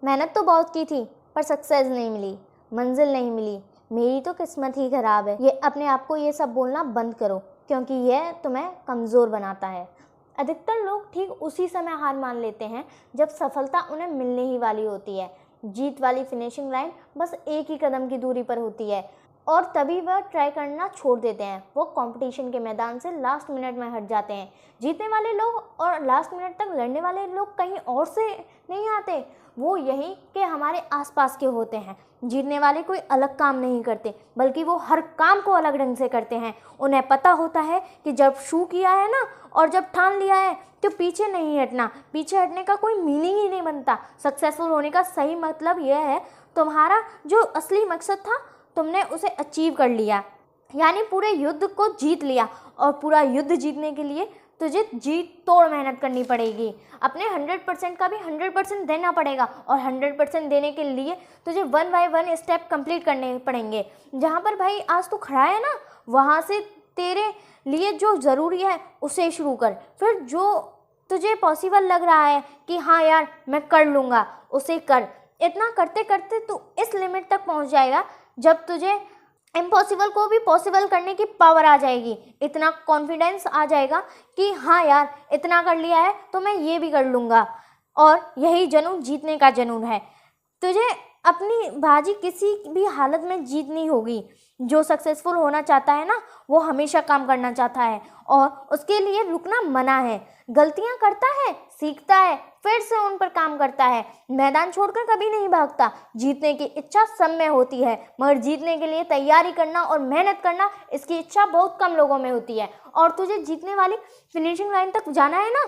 मेहनत तो बहुत की थी पर सक्सेस नहीं मिली, मंजिल नहीं मिली, मेरी तो किस्मत ही खराब है। ये अपने आप को ये सब बोलना बंद करो, क्योंकि यह तुम्हें कमज़ोर बनाता है। अधिकतर लोग ठीक उसी समय हार मान लेते हैं जब सफलता उन्हें मिलने ही वाली होती है। जीत वाली फिनिशिंग लाइन बस एक ही कदम की दूरी पर होती है और तभी वह ट्राई करना छोड़ देते हैं। वो कंपटीशन के मैदान से लास्ट मिनट में हट जाते हैं। जीतने वाले लोग और लास्ट मिनट तक लड़ने वाले लोग कहीं और से नहीं आते, वो यहीं के हमारे आसपास के होते हैं। जीतने वाले कोई अलग काम नहीं करते, बल्कि वो हर काम को अलग ढंग से करते हैं। उन्हें पता होता है कि जब शुरू किया है ना और जब ठान लिया है तो पीछे नहीं हटना। पीछे हटने का कोई मीनिंग ही नहीं बनता। सक्सेसफुल होने का सही मतलब यह है तुम्हारा जो असली मकसद था तुमने उसे अचीव कर लिया, यानी पूरे युद्ध को जीत लिया। और पूरा युद्ध जीतने के लिए तुझे जीत तोड़ मेहनत करनी पड़ेगी। अपने 100% का भी 100% देना पड़ेगा और 100% देने के लिए तुझे 1 बाय 1 स्टेप कंप्लीट करने पड़ेंगे। जहाँ पर भाई आज तू खड़ा है ना, वहाँ से तेरे लिए जो ज़रूरी है उसे शुरू कर। फिर जो तुझे पॉसिबल लग रहा है कि हाँ यार मैं कर लूँगा, उसे कर। इतना करते करते तू इस लिमिट तक पहुँच जाएगा जब तुझे इम्पॉसिबल को भी पॉसिबल करने की पावर आ जाएगी। इतना कॉन्फिडेंस आ जाएगा कि हाँ यार इतना कर लिया है तो मैं ये भी कर लूँगा। और यही जुनून जीतने का जुनून है। तुझे अपनी बाजी किसी भी हालत में जीतनी होगी। जो सक्सेसफुल होना चाहता है ना, वो हमेशा काम करना चाहता है और उसके लिए रुकना मना है। गलतियां करता है, सीखता है, फिर से उन पर काम करता है। मैदान छोड़कर कभी नहीं भागता। जीतने की इच्छा सब में होती है, मगर जीतने के लिए तैयारी करना और मेहनत करना, इसकी इच्छा बहुत कम लोगों में होती है। और तुझे जीतने वाली फिनिशिंग लाइन तक जाना है ना,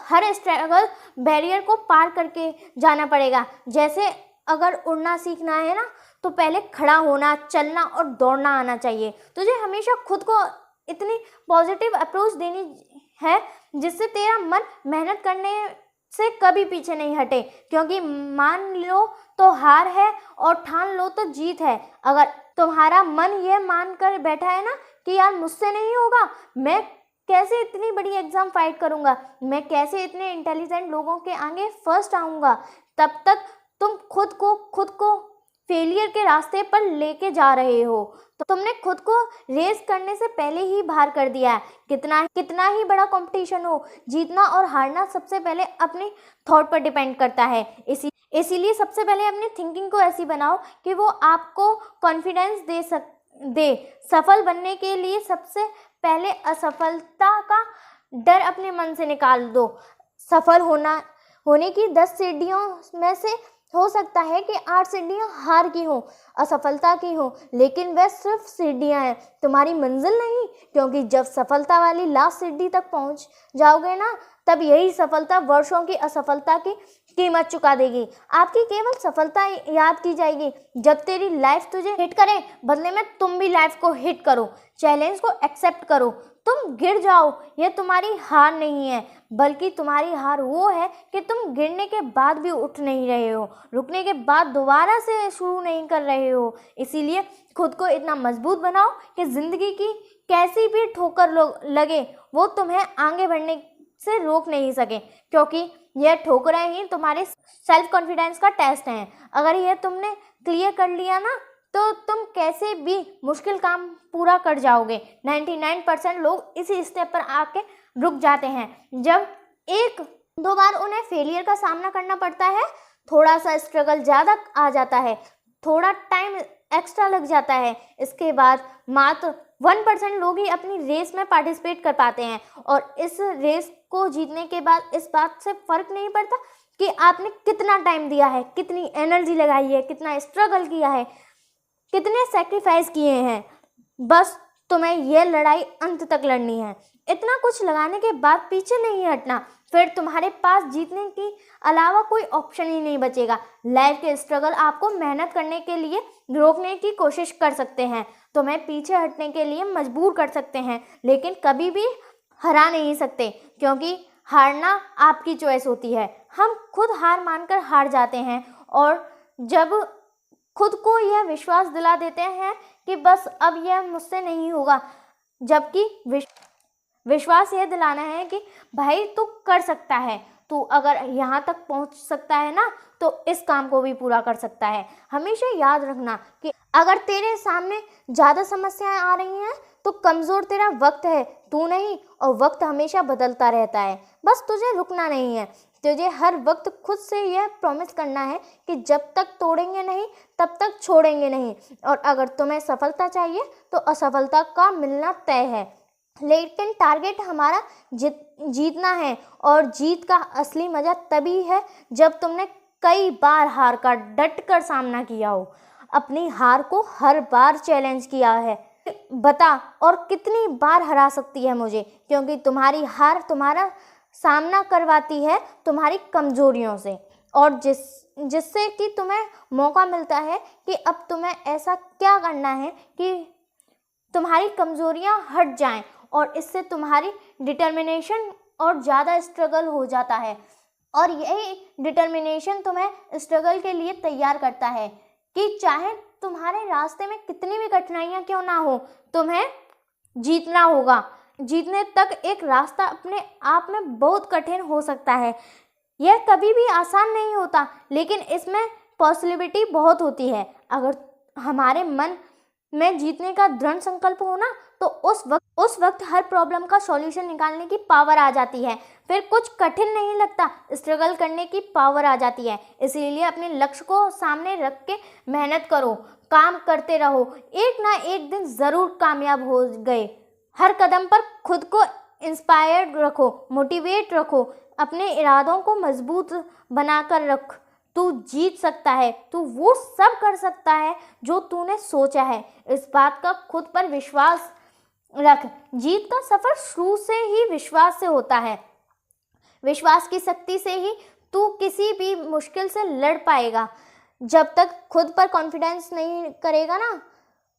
हर स्ट्रगल बैरियर को पार करके जाना पड़ेगा। जैसे अगर उड़ना सीखना है ना, तो पहले खड़ा होना, चलना और दौड़ना आना चाहिए। तुझे हमेशा खुद को इतनी पॉजिटिव अप्रोच देनी है जिससे तेरा मन मेहनत करने से कभी पीछे नहीं हटे। क्योंकि मान लो तो हार है और ठान लो तो जीत है। अगर तुम्हारा मन यह मान कर बैठा है ना कि यार मुझसे नहीं होगा, मैं कैसे इतनी बड़ी एग्ज़ाम फाइट करूँगा, मैं कैसे इतने इंटेलिजेंट लोगों के आगे फर्स्ट आऊँगा, तब तक तुम खुद को फेलियर के रास्ते पर लेके जा रहे हो। तो तुमने खुद को रेस करने से पहले ही बाहर कर दिया है। कितना ही बड़ा कंपटीशन हो, जीतना और हारना सबसे पहले अपने थॉट पर डिपेंड करता है। इसीलिए सबसे पहले अपनी थिंकिंग को ऐसी बनाओ कि वो आपको कॉन्फिडेंस दे। सफल बनने के लिए सबसे पहले असफलता का डर अपने मन से निकाल दो। सफल होने की 10 सीढ़ियों में से हो सकता है कि 8 सीढ़ियाँ हार की हो, असफलता की हो, लेकिन वह सिर्फ सीढ़ियाँ हैं, तुम्हारी मंजिल नहीं। क्योंकि जब सफलता वाली लास्ट सीढ़ी तक पहुँच जाओगे ना, तब यही सफलता वर्षों की असफलता की कीमत चुका देगी। आपकी केवल सफलता याद की जाएगी जब तेरी लाइफ तुझे हिट करे, बदले में तुम भी लाइफ को हिट करो। चैलेंज को एक्सेप्ट करो। तुम गिर जाओ, यह तुम्हारी हार नहीं है, बल्कि तुम्हारी हार वो है कि तुम गिरने के बाद भी उठ नहीं रहे हो, रुकने के बाद दोबारा से शुरू नहीं कर रहे हो। इसीलिए खुद को इतना मजबूत बनाओ कि ज़िंदगी की कैसी भी ठोकर लगे, वो तुम्हें आगे बढ़ने से रोक नहीं सके। क्योंकि यह ठोकरें ही तुम्हारे सेल्फ कॉन्फिडेंस का टेस्ट हैं। अगर यह तुमने क्लियर कर लिया ना, तो तुम कैसे भी मुश्किल काम पूरा कर जाओगे। 99% लोग इसी स्टेप पर आके रुक जाते हैं। जब 1-2 बार उन्हें फेलियर का सामना करना पड़ता है, थोड़ा सा स्ट्रगल ज़्यादा आ जाता है, थोड़ा टाइम एक्स्ट्रा लग जाता है, इसके बाद मात्र 1% लोग ही अपनी रेस में पार्टिसिपेट कर पाते हैं। और इस रेस को जीतने के बाद इस बात से फ़र्क नहीं पड़ता कि आपने कितना टाइम दिया है, कितनी एनर्जी लगाई है, कितना स्ट्रगल किया है, कितने सेक्रीफाइस किए हैं। बस तुम्हें यह लड़ाई अंत तक लड़नी है। इतना कुछ लगाने के बाद पीछे नहीं हटना, फिर तुम्हारे पास जीतने की अलावा कोई ऑप्शन ही नहीं बचेगा। लाइफ के स्ट्रगल आपको मेहनत करने के लिए रोकने की कोशिश कर सकते हैं, तुम्हें पीछे हटने के लिए मजबूर कर सकते हैं, लेकिन कभी भी हरा नहीं सकते। क्योंकि हारना आपकी चॉइस होती है। हम खुद हार मानकर हार जाते हैं और जब खुद को यह विश्वास दिला देते हैं कि बस अब यह मुझसे नहीं होगा, जबकि विश्वास यह दिलाना है कि भाई तू कर सकता है, तू अगर यहाँ तक पहुँच सकता है ना, तो इस काम को भी पूरा कर सकता है। हमेशा याद रखना कि अगर तेरे सामने ज़्यादा समस्याएं आ रही हैं तो कमज़ोर तेरा वक्त है, तू नहीं। और वक्त हमेशा बदलता रहता है, बस तुझे रुकना नहीं है। तुझे हर वक्त खुद से यह प्रॉमिस करना है कि जब तक तोड़ेंगे नहीं तब तक छोड़ेंगे नहीं। और अगर तुम्हें सफलता चाहिए तो असफलता का मिलना तय है, लेकिन टारगेट हमारा जीतना है। और जीत का असली मज़ा तभी है जब तुमने कई बार हार का डट कर सामना किया हो, अपनी हार को हर बार चैलेंज किया है। बता और कितनी बार हरा सकती है मुझे, क्योंकि तुम्हारी हार तुम्हारा सामना करवाती है तुम्हारी कमजोरियों से, और जिससे कि तुम्हें मौका मिलता है कि अब तुम्हें ऐसा क्या करना है कि तुम्हारी कमजोरियां हट जाएं, और इससे तुम्हारी डिटर्मिनेशन और ज़्यादा स्ट्रगल हो जाता है। और यही डिटर्मिनेशन तुम्हें स्ट्रगल के लिए तैयार करता है कि चाहे तुम्हारे रास्ते में कितनी भी कठिनाइयाँ क्यों ना हो, तुम्हें जीतना होगा। जीतने तक एक रास्ता अपने आप में बहुत कठिन हो सकता है, यह कभी भी आसान नहीं होता, लेकिन इसमें पॉसिबिलिटी बहुत होती है। अगर हमारे मन में जीतने का दृढ़ संकल्प हो ना, तो उस वक्त हर प्रॉब्लम का सॉल्यूशन निकालने की पावर आ जाती है। फिर कुछ कठिन नहीं लगता, स्ट्रगल करने की पावर आ जाती है। इसीलिए अपने लक्ष्य को सामने रख के मेहनत करो, काम करते रहो, एक ना एक दिन ज़रूर कामयाब हो गए। हर कदम पर खुद को इंस्पायर्ड रखो, मोटिवेट रखो, अपने इरादों को मजबूत बनाकर रख। तू जीत सकता है, तू वो सब कर सकता है जो तूने सोचा है। इस बात का खुद पर विश्वास रख। जीत का सफर शुरू से ही विश्वास से होता है। विश्वास की शक्ति से ही तू किसी भी मुश्किल से लड़ पाएगा। जब तक खुद पर कॉन्फिडेंस नहीं करेगा ना,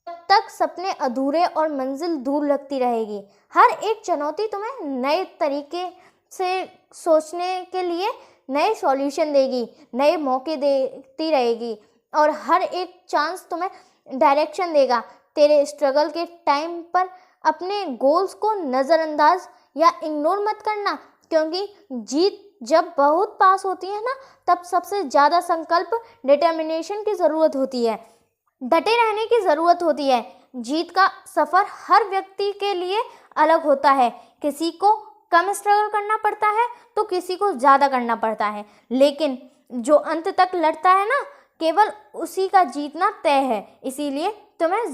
तब तक सपने अधूरे और मंजिल दूर लगती रहेगी। हर एक चुनौती तुम्हें नए तरीके से सोचने के लिए नए सॉल्यूशन देगी, नए मौके देती रहेगी, और हर एक चांस तुम्हें डायरेक्शन देगा। तेरे स्ट्रगल के टाइम पर अपने गोल्स को नज़रअंदाज या इग्नोर मत करना, क्योंकि जीत जब बहुत पास होती है ना, तब सबसे ज़्यादा संकल्प, डिटर्मिनेशन की ज़रूरत होती है, डटे रहने की ज़रूरत होती है। जीत का सफ़र हर व्यक्ति के लिए अलग होता है। किसी को कम स्ट्रगल करना पड़ता है तो किसी को ज़्यादा करना पड़ता है, लेकिन जो अंत तक लड़ता है ना, केवल उसी का जीतना तय है। इसीलिए तुम्हें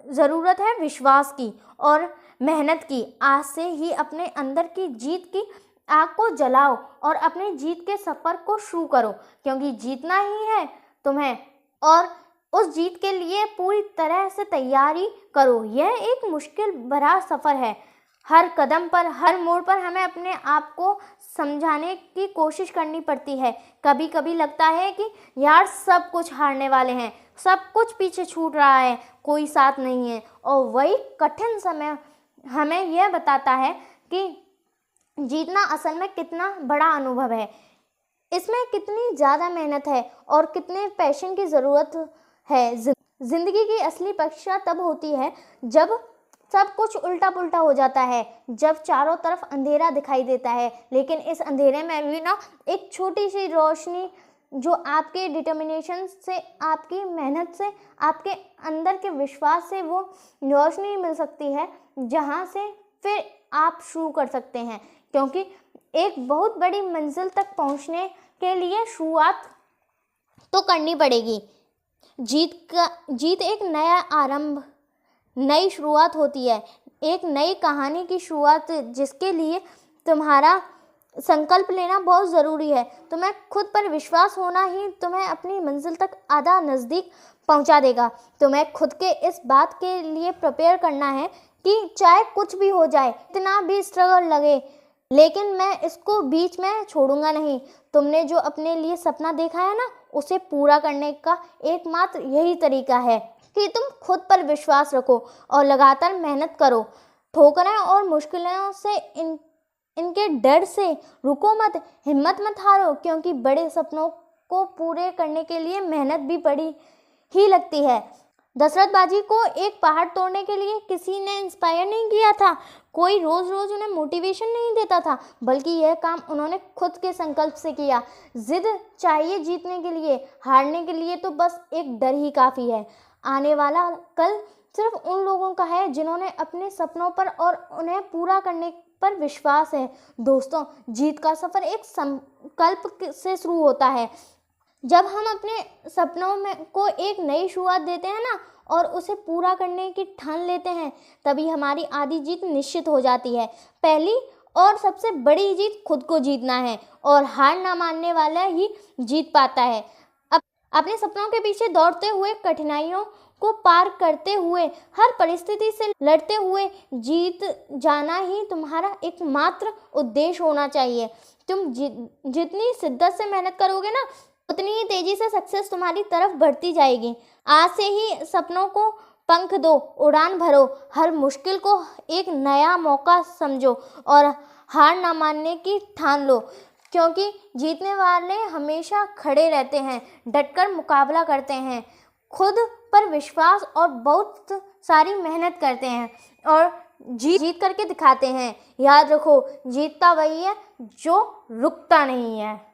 ज़रूरत है विश्वास की और मेहनत की। आज से ही अपने अंदर की जीत की आग को जलाओ और अपने जीत के सफ़र को शुरू करो, क्योंकि जीतना ही है तुम्हें, और उस जीत के लिए पूरी तरह से तैयारी करो। यह एक मुश्किल भरा सफ़र है। हर कदम पर, हर मोड़ पर हमें अपने आप को समझाने की कोशिश करनी पड़ती है। कभी कभी लगता है कि यार सब कुछ हारने वाले हैं, सब कुछ पीछे छूट रहा है, कोई साथ नहीं है। और वही कठिन समय हमें यह बताता है कि जीतना असल में कितना बड़ा अनुभव है, इसमें कितनी ज़्यादा मेहनत है और कितने पैशन की ज़रूरत है। ज़िंदगी की असली परीक्षा तब होती है जब सब कुछ उल्टा पुल्टा हो जाता है, जब चारों तरफ अंधेरा दिखाई देता है, लेकिन इस अंधेरे में भी ना एक छोटी सी रोशनी, जो आपके डिटर्मिनेशन से, आपकी मेहनत से, आपके अंदर के विश्वास से वो रोशनी मिल सकती है, जहाँ से फिर आप शुरू कर सकते हैं। क्योंकि एक बहुत बड़ी मंजिल तक पहुँचने के लिए शुरुआत तो करनी पड़ेगी। जीत एक नया आरंभ, नई शुरुआत होती है, एक नई कहानी की शुरुआत, जिसके लिए तुम्हारा संकल्प लेना बहुत ज़रूरी है। तुम्हें खुद पर विश्वास होना ही तुम्हें अपनी मंजिल तक आधा नज़दीक पहुंचा देगा। तुम्हें खुद के इस बात के लिए प्रिपेयर करना है कि चाहे कुछ भी हो जाए, इतना भी स्ट्रगल लगे, लेकिन मैं इसको बीच में छोड़ूंगा नहीं। तुमने जो अपने लिए सपना देखा है ना, उसे पूरा करने का एकमात्र यही तरीका है कि तुम खुद पर विश्वास रखो और लगातार मेहनत करो। ठोकरें और मुश्किलों से इनके डर से रुको मत, हिम्मत मत हारो, क्योंकि बड़े सपनों को पूरे करने के लिए मेहनत भी बड़ी ही लगती है। दशरथ बाजी को एक पहाड़ तोड़ने के लिए किसी ने इंस्पायर नहीं किया था, कोई रोज रोज उन्हें मोटिवेशन नहीं देता था, बल्कि यह काम उन्होंने खुद के संकल्प से किया। जिद चाहिए जीतने के लिए, हारने के लिए तो बस एक डर ही काफ़ी है। आने वाला कल सिर्फ उन लोगों का है जिन्होंने अपने सपनों पर और उन्हें पूरा करने पर विश्वास है। दोस्तों, जीत का सफ़र एक संकल्प से शुरू होता है। जब हम अपने सपनों में को एक नई शुरुआत देते हैं ना, और उसे पूरा करने की ठान लेते हैं, तभी हमारी आधी जीत निश्चित हो जाती है। पहली और सबसे बड़ी जीत खुद को जीतना है, और हार ना मानने वाला ही जीत पाता है। अपने सपनों के पीछे दौड़ते हुए, कठिनाइयों को पार करते हुए, हर परिस्थिति से लड़ते हुए जीत जाना ही तुम्हारा एकमात्र उद्देश्य होना चाहिए। तुम जितनी शिद्दत से मेहनत करोगे ना, उतनी ही तेजी से सक्सेस तुम्हारी तरफ बढ़ती जाएगी। आज से ही सपनों को पंख दो, उड़ान भरो, हर मुश्किल को एक नया मौका समझो और हार ना मानने की ठान लो, क्योंकि जीतने वाले हमेशा खड़े रहते हैं, डटकर मुकाबला करते हैं, खुद पर विश्वास और बहुत सारी मेहनत करते हैं और जीत करके दिखाते हैं। याद रखो, जीतता वही है जो रुकता नहीं है।